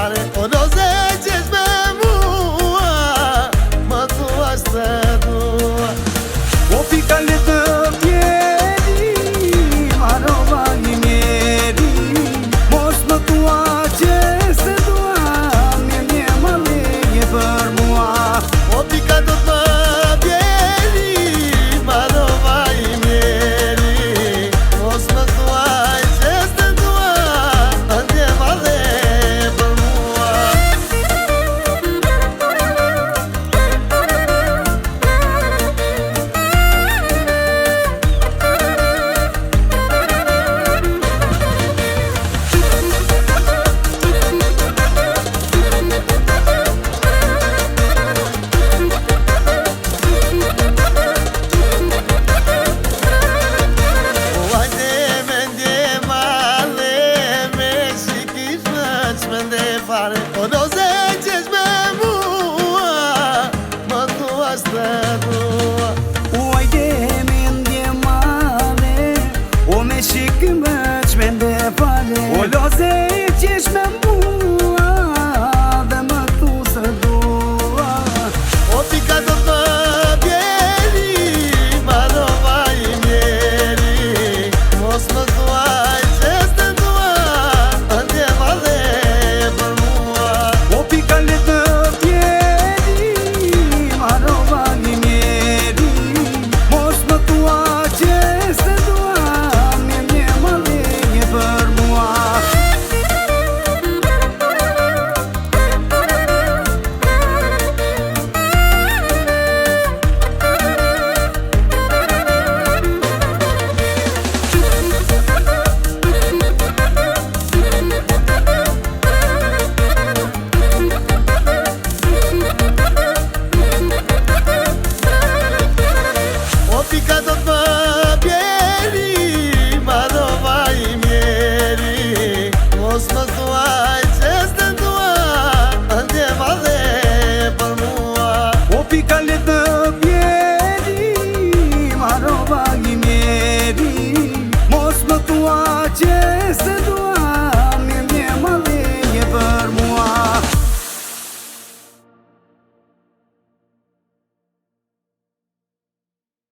fare. O nu zicești pe mua, mă tu să tu. O ficale de pieri, aroma imieri, mos mă tu aceste doamne, ne mă lege bărmua. O pică tot pe pieri, mă dovai mieri. O să tu aceste doamne, ne mă lege bărmua. Fare o